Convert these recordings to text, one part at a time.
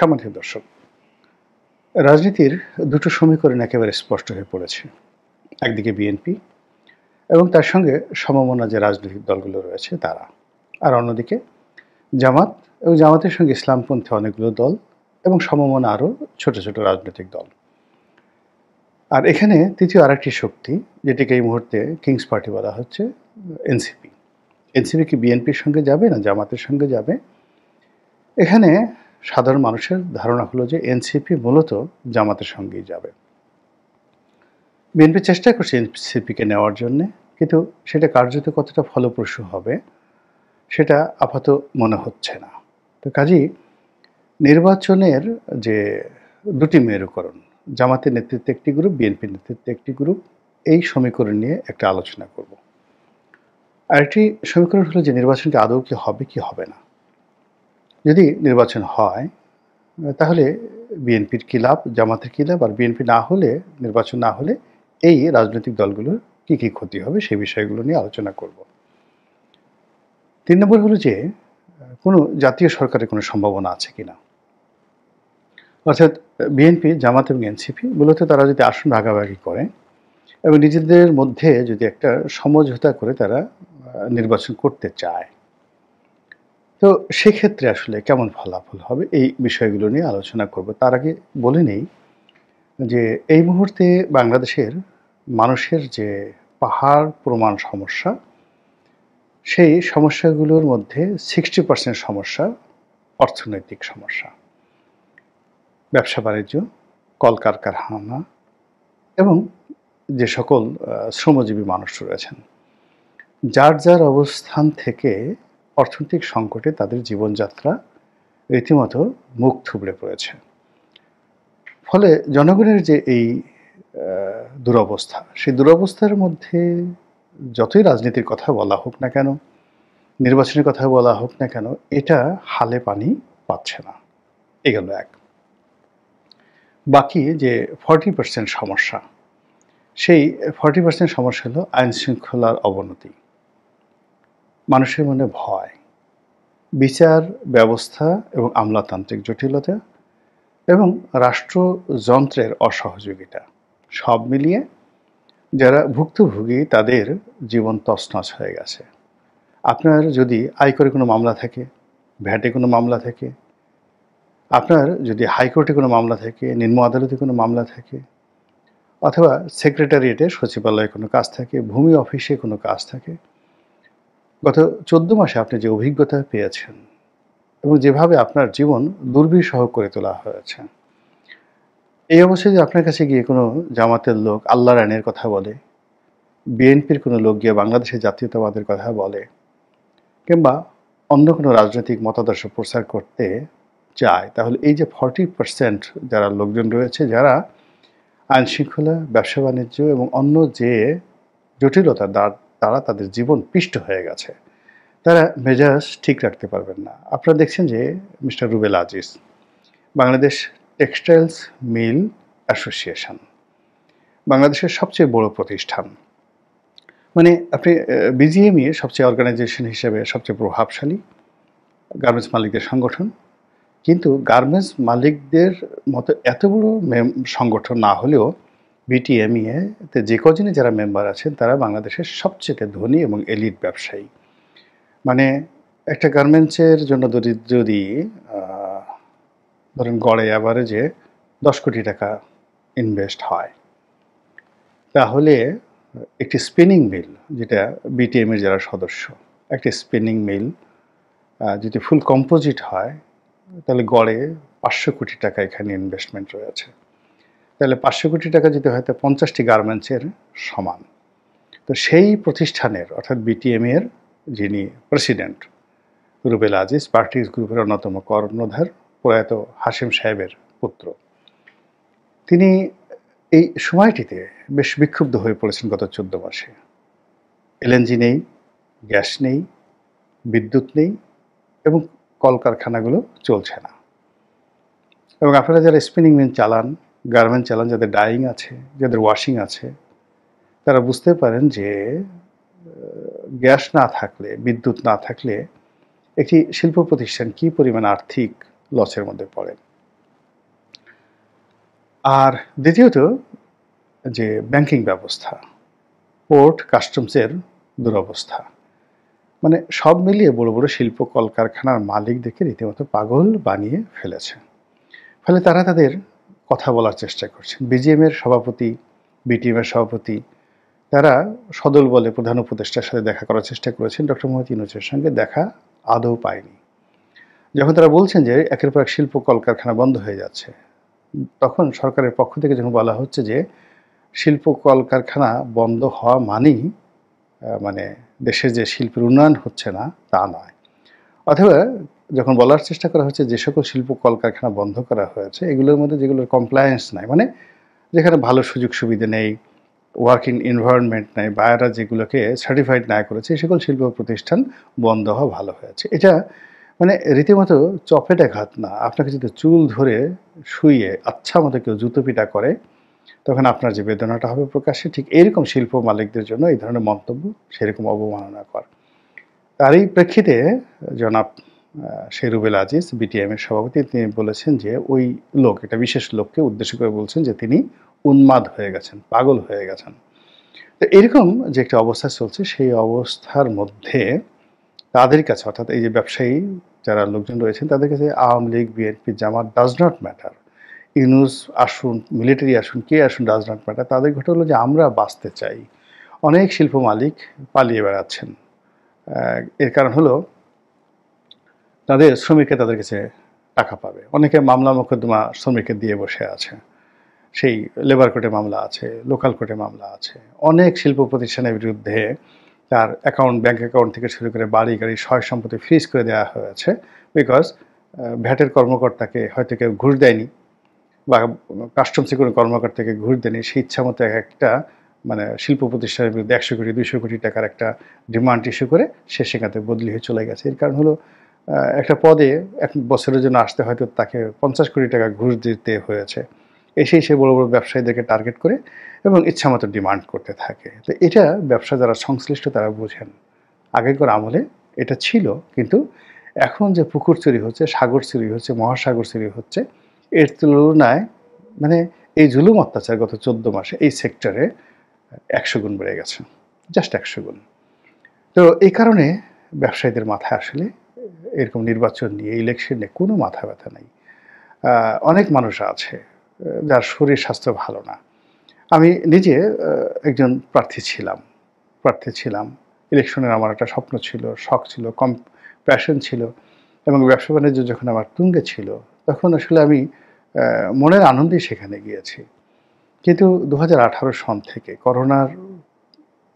সম্মানিত দর্শক, রাজনীতির দুটো সমীকরণ একেবারে স্পষ্ট হয়ে পড়েছে। একদিকে বিএনপি এবং তার সঙ্গে সমমনা যে রাজনৈতিক দলগুলো রয়েছে তারা, আর অন্যদিকে জামাত এবং জামাতের সঙ্গে ইসলামপন্থী অনেকগুলো দল এবং সমমনা আরও ছোট ছোট রাজনৈতিক দল। আর এখানে তৃতীয় আরেকটি শক্তি, যেটিকে এই মুহূর্তে কিংস পার্টি বলা হচ্ছে, এনসিপি। এনসিপি কি বিএনপির সঙ্গে যাবে না জামাতের সঙ্গে যাবে? এখানে সাধারণ মানুষের ধারণা হলো যে এনসিপি মূলত জামাতের সঙ্গেই যাবে। বিএনপি চেষ্টা করছে এনসিপিকে নেওয়ার জন্যে, কিন্তু সেটা কার্যত কতটা ফলপ্রসূ হবে সেটা আপাতত মনে হচ্ছে না। তো কাজেই নির্বাচনের যে দুটি মেরুকরণ, জামাতের নেতৃত্বে একটি গ্রুপ, বিএনপির নেতৃত্বে একটি গ্রুপ, এই সমীকরণ নিয়ে একটা আলোচনা করব। আরেকটি সমীকরণ হলো যে নির্বাচনটি আদৌ কি হবে কি হবে না। যদি নির্বাচন হয় তাহলে বিএনপির কী লাভ, জামাতের কী লাভ, আর বিএনপি না হলে, নির্বাচন না হলে এই রাজনৈতিক দলগুলোর কী কী ক্ষতি হবে সেই বিষয়গুলো নিয়ে আলোচনা করব। 3 নম্বর হলো যে কোনো জাতীয় সরকারের কোনো সম্ভাবনা আছে কিনা। অর্থাৎ বিএনপি, জামাত এবং এনসিপি মূলত তারা যদি আসন ভাগাভাগি করে এবং নিজেদের মধ্যে যদি একটা সমঝোতা করে তারা নির্বাচন করতে চায়, তো সেক্ষেত্রে আসলে কেমন ফলাফল হবে এই বিষয়গুলো নিয়ে আলোচনা করব। তার আগে বলে নেই যে এই মুহূর্তে বাংলাদেশের মানুষের যে পাহাড় প্রমাণ সমস্যা, সেই সমস্যাগুলোর মধ্যে 60% সমস্যা অর্থনৈতিক সমস্যা। ব্যবসা বাণিজ্য, কলকারখানা এবং যে সকল শ্রমজীবী মানুষ রয়েছেন, যার যার অবস্থান থেকে অর্থনৈতিক সংকটে তাদের জীবনযাত্রা রীতিমতো মুখ থুবড়ে পড়েছে। ফলে জনগণের যে এই দুরবস্থা, সেই দুরবস্থার মধ্যে যতই রাজনীতির কথা বলা হোক না কেন, নির্বাচনের কথা বলা হোক না কেন, এটা হালে পানি পাচ্ছে না। এই গেল এক। বাকি যে 40% সমস্যা, সেই 40% সমস্যা হলো আইন শৃঙ্খলার অবনতি, মানুষের মনে ভয়, বিচার ব্যবস্থা এবং আমলাতান্ত্রিক জটিলতা এবং রাষ্ট্রযন্ত্রের অসহযোগিতা, সব মিলিয়ে যারা ভুক্তভোগী তাদের জীবন তছনছ হয়ে গেছে। আপনার যদি আয়করে কোনো মামলা থাকে, ভ্যাটে কোনো মামলা থাকে, আপনার যদি হাইকোর্টে কোনো মামলা থাকে, নিম্ন আদালতে কোনো মামলা থাকে, অথবা সেক্রেটারিয়েটে সচিবালয়ে কোনো কাজ থাকে, ভূমি অফিসে কোনো কাজ থাকে, গত 14 মাসে আপনি যে অভিজ্ঞতা পেয়েছেন এবং যেভাবে আপনার জীবন দুর্বিষহ করে তোলা হয়েছে, এই অবস্থায় যে আপনার কাছে গিয়ে কোনো জামাতের লোক আল্লাহর আইনের কথা বলে, বিএনপির কোনো লোক গিয়ে বাংলাদেশের জাতীয়তাবাদের কথা বলে, কিংবা অন্য কোনো রাজনৈতিক মতাদর্শ প্রচার করতে চায়, তাহলে এই যে 40% যারা লোকজন রয়েছে, যারা আইন শৃঙ্খলা, ব্যবসা বাণিজ্য এবং অন্য যে জটিলতা তারা তাদের জীবন পিষ্ট হয়ে গেছে, তারা মেজাজ ঠিক রাখতে পারবেন না। আপনারা দেখছেন যে মিস্টার রুবেল আজিজ, বাংলাদেশ টেক্সটাইলস মিল অ্যাসোসিয়েশন, বাংলাদেশের সবচেয়ে বড় প্রতিষ্ঠান, মানে আপনি বিজিএমইএ সবচেয়ে অর্গানাইজেশন হিসেবে সবচেয়ে প্রভাবশালী গার্মেন্টস মালিকদের সংগঠন, কিন্তু গার্মেন্টস মালিকদের মতো এত বড় সংগঠন না হলেও বিটিএমইএতে যে কজনই যারা মেম্বার আছেন তারা বাংলাদেশের সবচেয়ে ধনী এবং এলিট ব্যবসায়ী। মানে একটা গার্মেন্টসের জন্য যদি ধরেন গড়ে অ্যাভারেজে 10 কোটি টাকা ইনভেস্ট হয়, তাহলে একটি স্পিনিং মিল, যেটা বিটিএমের যারা সদস্য, একটি স্পিনিং মিল যদি ফুল কম্পোজিট হয়, তাহলে গড়ে 500 কোটি টাকা এখানে ইনভেস্টমেন্ট রয়েছে। তাহলে 500 কোটি টাকা যদি হয় তা 50টি গার্মেন্টসের সমান। তো সেই প্রতিষ্ঠানের, অর্থাৎ বিটিএমের যিনি প্রেসিডেন্ট রুবেল আজিজ, পার্টিজ গ্রুপের অন্যতম কর্ণধার প্রয়াত হাশিম সাহেবের পুত্র, তিনি এই সময়টিতে বেশ বিক্ষুব্ধ হয়ে পড়েছেন। গত 14 মাসে এলএনজি নেই, গ্যাস নেই, বিদ্যুৎ নেই এবং কলকারখানাগুলো চলছে না। এবং আপনারা যারা স্পিনিং মিল চালান, গার্মেন্ট চালান, যাদের ডাইং আছে, যাদের ওয়াশিং আছে, তারা বুঝতে পারেন যে গ্যাস না থাকলে, বিদ্যুৎ না থাকলে একটি শিল্প প্রতিষ্ঠান কী পরিমাণ আর্থিক লসের মধ্যে পড়ে। আর দ্বিতীয়ত যে ব্যাংকিং ব্যবস্থা, পোর্ট কাস্টমসের দুরবস্থা। মানে সব মিলিয়ে বড়, বড় শিল্প কলকারখানার মালিকদেরকে রীতিমতো পাগল বানিয়ে ফেলেছে। ফলে তারা তাদের কথা বলার চেষ্টা করছেন। বিজিএমের সভাপতি, বিটিএমের সভাপতি তারা সদল বলে প্রধান উপদেষ্টার সাথে দেখা করার চেষ্টা করেছেন। ডক্টর মোহাম্মদ ইউনূসের সঙ্গে দেখা আদৌ পায়নি। যখন তারা বলছেন যে একের পর এক শিল্প কলকারখানা বন্ধ হয়ে যাচ্ছে, তখন সরকারের পক্ষ থেকে যখন বলা হচ্ছে যে শিল্প কলকারখানা বন্ধ হওয়া মানেই মানে দেশের যে শিল্পের উন্নয়ন হচ্ছে না তা নয়। অথবা যখন বলার চেষ্টা করা হচ্ছে যে সকল শিল্প কলকারখানা বন্ধ করা হয়েছে এগুলোর মধ্যে যেগুলোর কমপ্লায়েন্স নাই, মানে যেখানে ভালো সুযোগ সুবিধা নেই, ওয়ার্কিং এনভায়রনমেন্ট নেই, বায়াররা যেগুলোকে সার্টিফাইড না করেছে সকল শিল্প প্রতিষ্ঠান বন্ধ হওয়া ভালো হয়েছে। এটা মানে রীতিমতো চপেটাঘাত না। আপনাকে যদি চুল ধরে শুইয়ে আচ্ছা মতো কেউ জুতো পিটা করে তখন আপনার যে বেদনাটা হবে প্রকাশ্যে, ঠিক এরকম শিল্প মালিকদের জন্য এই ধরনের মন্তব্য সেরকম অবমাননাকর। তারই প্রেক্ষিতে জনাব শেরুবেল আজিজ বিটিএমের সভাপতি তিনি বলেছেন যে ওই লোক, একটা বিশেষ লোককে উদ্দেশ্য করে বলছেন যে তিনি উন্মাদ হয়ে গেছেন, পাগল হয়ে গেছেন। তো এরকম যে একটা অবস্থা চলছে সেই অবস্থার মধ্যে তাদের কাছে, অর্থাৎ এই যে ব্যবসায়ী যারা লোকজন রয়েছেন তাদের কাছে Awami League, BNP, Jamaat does not matter. Yunus আসুন, মিলিটারি আসুন, কে আসুন ডাজ নট ম্যাটার। তাদের ঘটনা হলো যে আমরা বাঁচতে চাই। অনেক শিল্প মালিক পালিয়ে বেড়াচ্ছেন। এর কারণ হলো তাদের শ্রমিকরা তাদের কাছে টাকা পাবে। অনেকে মামলা মোকদ্দমা শ্রমিককে দিয়ে বসে আছে। সেই লেবার কোর্টে মামলা আছে, লোকাল কোর্টে মামলা আছে। অনেক শিল্প প্রতিষ্ঠানের বিরুদ্ধে তার অ্যাকাউন্ট, ব্যাংক অ্যাকাউন্ট থেকে শুরু করে বাড়ি গাড়ি সয় সম্পত্তি ফ্রিজ করে দেওয়া হয়েছে। বিকজ ভ্যাটের কর্মকর্তাকে হয়তো কেউ ঘুষ দেয়নি বা কাস্টমসে কোনো কর্মকর্তাকে ঘুষ দেয়নি, সে ইচ্ছা মতো একটা মানে শিল্প প্রতিষ্ঠানের বিরুদ্ধে 100 কোটি 200 কোটি টাকার একটা ডিমান্ড ইস্যু করে সে সেখান থেকে বদলি হয়ে চলে গেছে। এর কারণ হলো একটা পদে 1 বছরের জন্য আসতে হয়তো তাকে 50 কোটি টাকা ঘুষ দিতে হয়েছে। এসেই সে বড়, বড় ব্যবসায়ীদেরকে টার্গেট করে এবং ইচ্ছামতো ডিমান্ড করতে থাকে। তো এটা ব্যবসা যারা সংশ্লিষ্ট তারা বোঝেন। আগেকার আমলে এটা ছিল, কিন্তু এখন যে পুকুর চুরি হচ্ছে, সাগর চুরি হচ্ছে, মহাসাগর চুরি হচ্ছে, এর তুলনায় মানে এই জুলুম অত্যাচার গত 14 মাসে এই সেক্টরে 100 গুণ বেড়ে গেছে। জাস্ট 100 গুণ। তো এই কারণে ব্যবসায়ীদের মাথায় আসলে এরকম নির্বাচন নিয়ে, ইলেকশন নিয়ে কোনো মাথা ব্যথা নাই। অনেক মানুষ আছে যার শরীর স্বাস্থ্য ভালো না। আমি নিজে একজন প্রার্থী ছিলাম। ইলেকশনের আমার একটা স্বপ্ন ছিল, শখ ছিল, প্যাশন ছিল এবং ব্যবসা-বাণিজ্য যখন আমার তুঙ্গে ছিল, তখন আসলে আমি মনের আনন্দেই সেখানে গিয়েছি। কিন্তু 2018 সন থেকে করোনার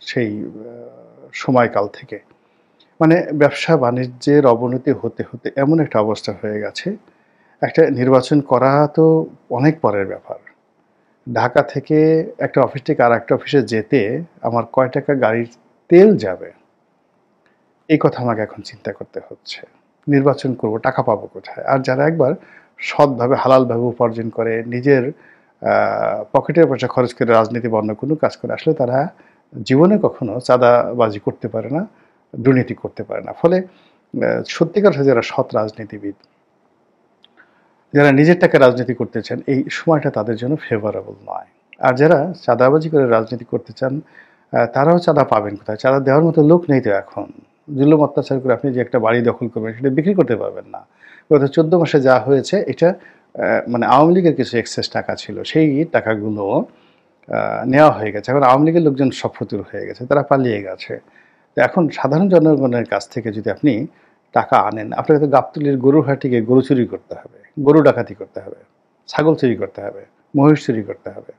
সেই সময়কাল থেকে মানে ব্যবসা-বাণিজ্যের অবনতি হতে, হতে এমন একটা অবস্থা হয়ে গেছে, একটা নির্বাচন করা তো অনেক পরের ব্যাপার। ঢাকা থেকে একটা অফিস থেকে আরেকটা অফিসে যেতে আমার কয় টাকা গাড়ির তেল যাবে, এই কথা আমাকে এখন চিন্তা করতে হচ্ছে। নির্বাচন করব, টাকা পাবো কোথায়? আর যারা একবার সৎভাবে হালালভাবে উপার্জন করে, নিজের পকেটের পয়সা খরচ করে রাজনীতি বা অন্য কোনো কাজ করে, আসলে তারা জীবনে কখনো চাঁদাবাজি করতে পারে না, দুর্নীতি করতে পারে না। ফলে সত্যিকার অর্থে যারা সৎ রাজনীতিবিদ, যারা নিজের টাকায় রাজনীতি করতে চান, এই সময়টা তাদের জন্য ফেভারেবল নয়। আর যারা চাঁদাবাজি করে রাজনীতি করতে চান, তারাও চাঁদা পাবেন কোথায়? চাঁদা দেওয়ার মতো লোক নেই তো এখন। জুলুম অত্যাচার করে আপনি যে একটা বাড়ি দখল করবেন, সেটা বিক্রি করতে পারবেন না। গত 14 মাসে যা হয়েছে এটা মানে আওয়ামী লীগের কিছু এক্সেস টাকা ছিল, সেই টাকাগুলো নেওয়া হয়ে গেছে। এখন আওয়ামী লীগের লোকজন সব ফতুর হয়ে গেছে, তারা পালিয়ে গেছে। তো এখন সাধারণ জনগণের কাছ থেকে যদি আপনি টাকা আনেন, আপনাকে তো গাবতলীর গরুর হাটে গিয়ে গরু চুরি করতে হবে, গরু ডাকাতি করতে হবে, ছাগল চুরি করতে হবে, মহিষ চুরি করতে হবে,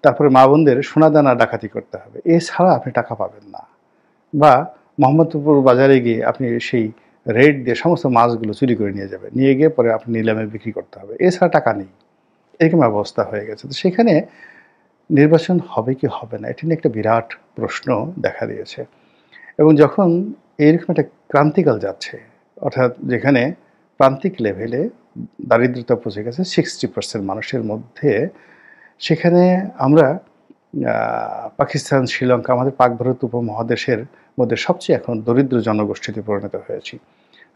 তারপরে মা বোনদের সোনাদানা ডাকাতি করতে হবে। এছাড়া আপনি টাকা পাবেন না। বা মোহাম্মদপুর বাজারে গিয়ে আপনি সেই রেট দিয়ে সমস্ত মাছগুলো চুরি করে নিয়ে যাবেন, নিয়ে গিয়ে পরে আপনি নিলামে বিক্রি করতে হবে। এছাড়া টাকা নেই, এরকম অবস্থা হয়ে গেছে। তো সেখানে নির্বাচন হবে কি হবে না, এটা নিয়ে একটা বিরাট প্রশ্ন দেখা দিয়েছে। এবং যখন এইরকম একটা ক্রান্তিকাল যাচ্ছে, অর্থাৎ যেখানে প্রান্তিক লেভেলে দারিদ্রতা পৌঁছে গেছে 60% মানুষের মধ্যে, সেখানে আমরা পাকিস্তান, শ্রীলঙ্কা, আমাদের পাক ভারত উপমহাদেশের মধ্যে সবচেয়ে এখন দরিদ্র জনগোষ্ঠীতে পরিণত হয়েছি।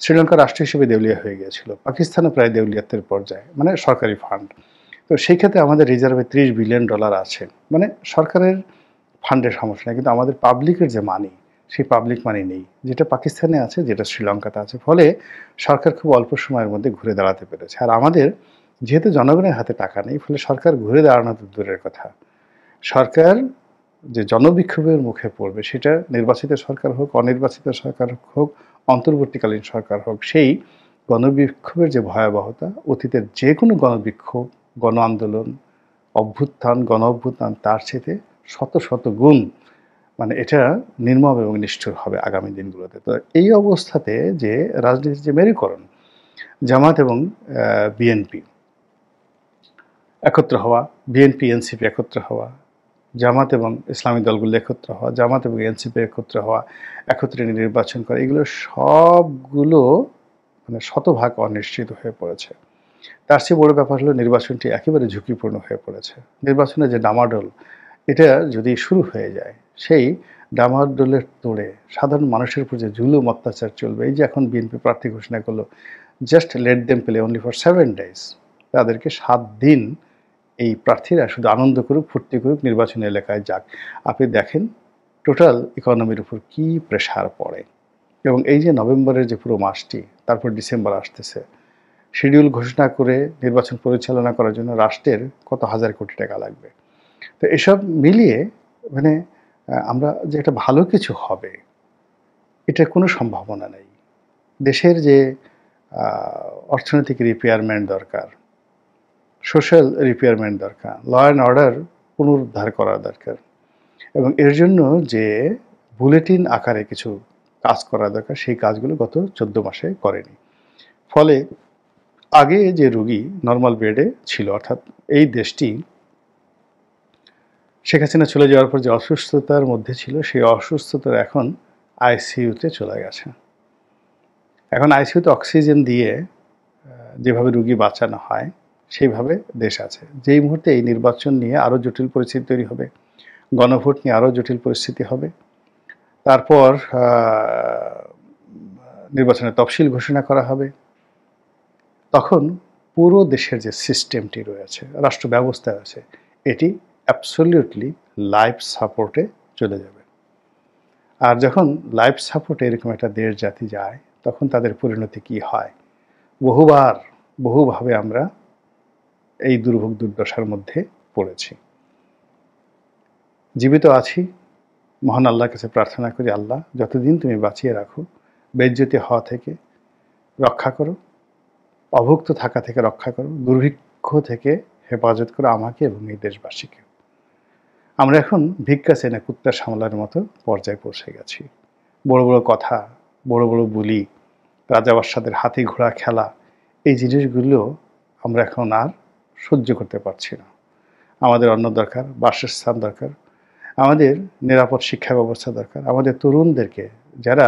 শ্রীলঙ্কা রাষ্ট্র হিসেবে দেউলিয়া হয়ে গিয়েছিল, পাকিস্তানও প্রায় দেউলিয়াতের পর্যায়ে, মানে সরকারি ফান্ড। তো তো সেই ক্ষেত্রে আমাদের রিজার্ভে $30 বিলিয়ন আছে। মানে সরকারের ফান্ডের সমস্যা নাই। কিন্তু আমাদের পাবলিকের যে মানি, সেই পাবলিক মানি নেই। যেটা পাকিস্তানে আছে, যেটা শ্রীলঙ্কাতে আছে। ফলে সরকার খুব অল্প সময়ের মধ্যে ঘুরে দাঁড়াতে পেরেছে। আর আমাদের যেহেতু জনগণের হাতে টাকা নেই, ফলে সরকার ঘুরে দাঁড়ানো তো দূরের কথা। সরকার যে জনবিক্ষোভের মুখে পড়বে, সেটা নির্বাচিত সরকার হোক, অনির্বাচিত সরকার হোক, অন্তর্বর্তীকালীন সরকার হোক, সেই গণবিক্ষোভের যে ভয়াবহতা, অতীতের যেকোনো গণবিক্ষোভ, গণ আন্দোলন, অভ্যুত্থান, গণ-অভ্যুত্থান তার চাইতে শত, শত গুণ মানে এটা নির্মম এবং নিষ্ঠুর হবে আগামী দিনগুলোতে। তো এই অবস্থাতে যে রাজনীতির যে মেরুকরণ, জামাত এবং বিএনপি একত্র হওয়া, বিএনপি, এনসিপি একত্র হওয়া, জামাত এবং ইসলামী দলগুলো একত্র হওয়া, জামাত এবং এনসিপি একত্র হওয়া, একত্রে নির্বাচন করা, এগুলো সবগুলো মানে শতভাগ অনিশ্চিত হয়ে পড়েছে। তার চেয়ে বড় ব্যাপার হলো নির্বাচনটি একেবারে ঝুঁকিপূর্ণ হয়ে পড়েছে। নির্বাচনের যে ডামাডোল, এটা যদি শুরু হয়ে যায়, সেই ডামাডোলের তোড়ে সাধারণ মানুষের উপর যে জুলুম অত্যাচার চলবে, এই যে এখন বিএনপি প্রার্থী ঘোষণা করলো, just let them play only for 7 days, তাদেরকে 7 দিন এই প্রার্থীরা শুধু আনন্দ করুক, ফুর্তি করুক, নির্বাচনী এলাকায় যাক। আপনি দেখেন টোটাল ইকোনমির উপর কী প্রেশার পড়ে। এবং এই যে নভেম্বরের যে পুরো মাসটি, তারপর ডিসেম্বর আসতেছে, শিডিউল ঘোষণা করে নির্বাচন পরিচালনা করার জন্য রাষ্ট্রের কত হাজার কোটি টাকা লাগবে। তো এসব মিলিয়ে মানে আমরা যে একটা ভালো কিছু হবে, এটার কোনো সম্ভাবনা নেই। দেশের যে অর্থনৈতিক রিপেয়ারমেন্ট দরকার, সোশ্যাল রিপেয়ারমেন্ট দরকার, ল অ্যান্ড অর্ডার পুনরুদ্ধার করা দরকার, এবং এর জন্য যে বুলেটিন আকারে কিছু কাজ করা দরকার, সেই কাজগুলো গত 14 মাসে করেনি। ফলে আগে যে রোগী নর্মাল বেডে ছিল, অর্থাৎ এই দেশটি শেখ হাসিনা চলে যাওয়ার পর যে অসুস্থতার মধ্যে ছিল, সেই অসুস্থতার এখন আইসিইউতে চলে গেছে। এখন আইসিইউতে অক্সিজেন দিয়ে যেভাবে রোগী বাঁচানো হয়, সেইভাবে দেশ আছে। যেই মুহূর্তে এই নির্বাচন নিয়ে আরও জটিল পরিস্থিতি তৈরি হবে, গণভোট নিয়ে আরও জটিল পরিস্থিতি হবে, তারপর নির্বাচনের তফসিল ঘোষণা করা হবে, তখন পুরো দেশের যে সিস্টেমটি রয়েছে, রাষ্ট্র ব্যবস্থা আছে, এটি অ্যাবসলিউটলি লাইফ সাপোর্টে চলে যাবে। আর যখন লাইফ সাপোর্টে এরকম একটা দেশ জাতি যায়, তখন তাদের পরিণতি কি হয়? বহুভাবে আমরা এই দুর্ভোগ দুর্দশার মধ্যে পড়েছি। জীবিত আছি, মহান আল্লাহর কাছে প্রার্থনা করি, আল্লাহ যতদিন তুমি বাঁচিয়ে রাখো, বেইজ্জতি হওয়া থেকে রক্ষা করো, অভুক্ত থাকা থেকে রক্ষা করো, দুর্ভিক্ষ থেকে হেফাজত করো আমাকে এবং এই দেশবাসীকে। আমরা এখন ভিক্ষা চেনে কুত্তা সামলার মতো পর্যায়ে পৌঁছে গেছি। বড় বড় কথা, বড় বড় বুলি, রাজা বাদশাদের হাতি ঘোড়া খেলা, এই জিনিসগুলো আমরা এখন আর সহ্য করতে পারছি না। আমাদের অন্ন দরকার, বাসস্থান দরকার, আমাদের নিরাপদ শিক্ষা ব্যবস্থা দরকার, আমাদের তরুণদেরকে যারা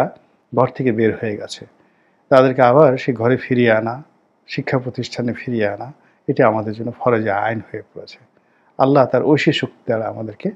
ঘর থেকে বের হয়ে গেছে, তাদেরকে আবার সেই ঘরে ফিরিয়ে আনা, শিক্ষা প্রতিষ্ঠানে ফিরিয়ে আনা, এটা আমাদের জন্য ফরজে আইন হয়ে পড়েছে। আল্লাহ তার ঐশী শক্তি দ্বারা আমাদেরকে